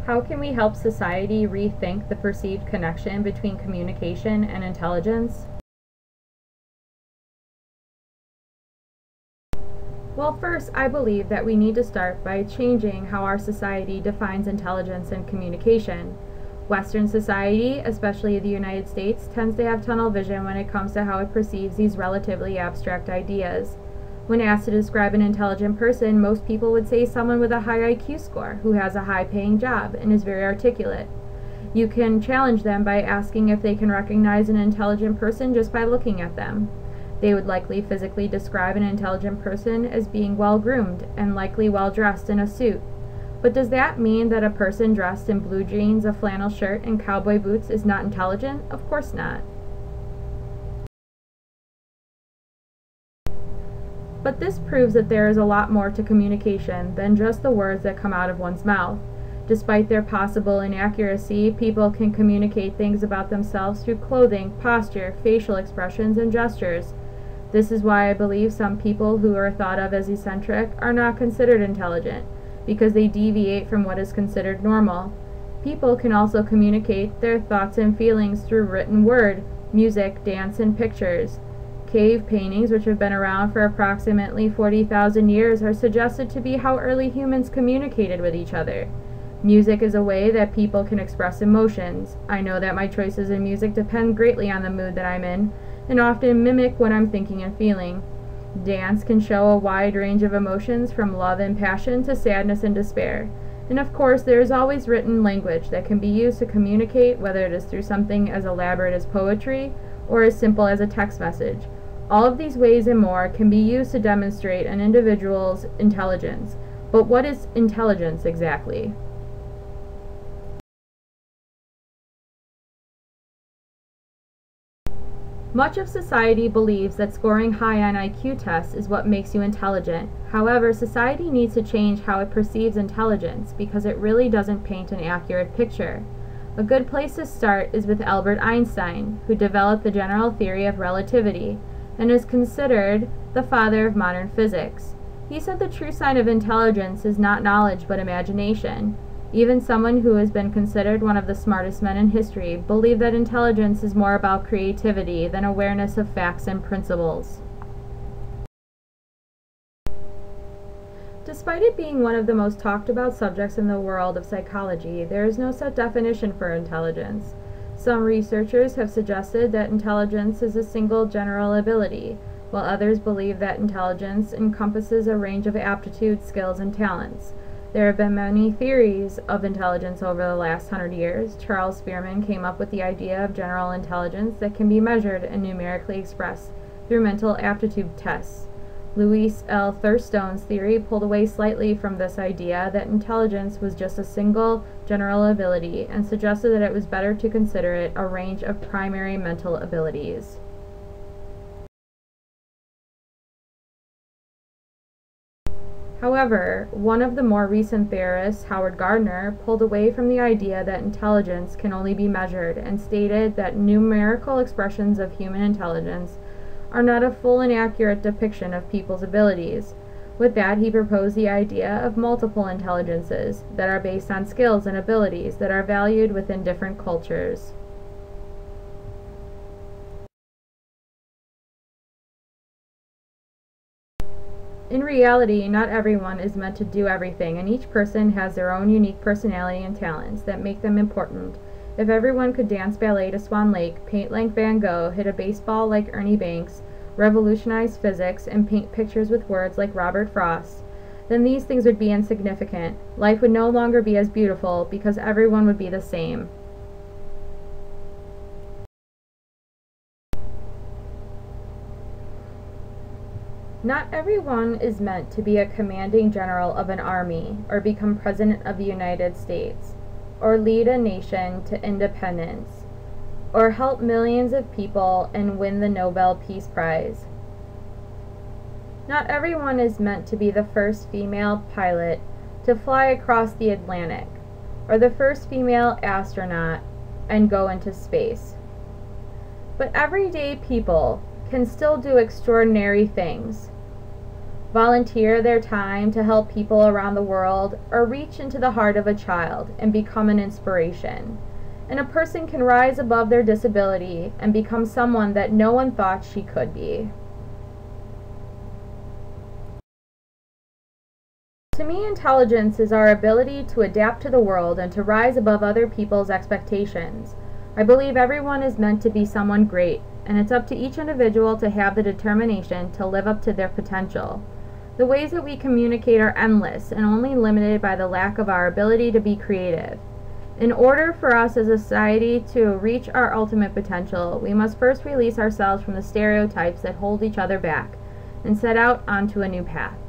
How can we help society rethink the perceived connection between communication and intelligence? Well, first, I believe that we need to start by changing how our society defines intelligence and communication. Western society, especially the United States, tends to have tunnel vision when it comes to how it perceives these relatively abstract ideas. When asked to describe an intelligent person, most people would say someone with a high IQ score, who has a high-paying job and is very articulate. You can challenge them by asking if they can recognize an intelligent person just by looking at them. They would likely physically describe an intelligent person as being well-groomed and likely well-dressed in a suit. But does that mean that a person dressed in blue jeans, a flannel shirt, and cowboy boots is not intelligent? Of course not. But this proves that there is a lot more to communication than just the words that come out of one's mouth. Despite their possible inaccuracy, people can communicate things about themselves through clothing, posture, facial expressions, and gestures. This is why I believe some people who are thought of as eccentric are not considered intelligent, because they deviate from what is considered normal. People can also communicate their thoughts and feelings through written word, music, dance, and pictures. Cave paintings, which have been around for approximately 40,000 years, are suggested to be how early humans communicated with each other. Music is a way that people can express emotions. I know that my choices in music depend greatly on the mood that I'm in, and often mimic what I'm thinking and feeling. Dance can show a wide range of emotions from love and passion to sadness and despair. And of course, there is always written language that can be used to communicate, whether it is through something as elaborate as poetry or as simple as a text message. All of these ways and more can be used to demonstrate an individual's intelligence. But what is intelligence exactly? Much of society believes that scoring high on IQ tests is what makes you intelligent. However, society needs to change how it perceives intelligence because it really doesn't paint an accurate picture. A good place to start is with Albert Einstein, who developed the general theory of relativity and is considered the father of modern physics. He said the true sign of intelligence is not knowledge but imagination. Even someone who has been considered one of the smartest men in history believed that intelligence is more about creativity than awareness of facts and principles. Despite it being one of the most talked about subjects in the world of psychology, there is no set definition for intelligence. Some researchers have suggested that intelligence is a single general ability, while others believe that intelligence encompasses a range of aptitudes, skills, and talents. There have been many theories of intelligence over the last 100 years. Charles Spearman came up with the idea of general intelligence that can be measured and numerically expressed through mental aptitude tests. Louis L. Thurstone's theory pulled away slightly from this idea that intelligence was just a single general ability and suggested that it was better to consider it a range of primary mental abilities. However, one of the more recent theorists, Howard Gardner, pulled away from the idea that intelligence can only be measured and stated that numerical expressions of human intelligence are not a full and accurate depiction of people's abilities. With that, he proposed the idea of multiple intelligences that are based on skills and abilities that are valued within different cultures. In reality, not everyone is meant to do everything, and each person has their own unique personality and talents that make them important. If everyone could dance ballet to Swan Lake, paint like Van Gogh, hit a baseball like Ernie Banks, revolutionize physics, and paint pictures with words like Robert Frost, then these things would be insignificant. Life would no longer be as beautiful because everyone would be the same. Not everyone is meant to be a commanding general of an army, or become president of the United States, or lead a nation to independence, or help millions of people and win the Nobel Peace Prize. Not everyone is meant to be the first female pilot to fly across the Atlantic, or the first female astronaut and go into space. But everyday people can still do extraordinary things. volunteer their time to help people around the world, or reach into the heart of a child and become an inspiration. And a person can rise above their disability and become someone that no one thought she could be. To me, intelligence is our ability to adapt to the world and to rise above other people's expectations. I believe everyone is meant to be someone great, and it's up to each individual to have the determination to live up to their potential. The ways that we communicate are endless and only limited by the lack of our ability to be creative. In order for us as a society to reach our ultimate potential, we must first release ourselves from the stereotypes that hold each other back and set out onto a new path.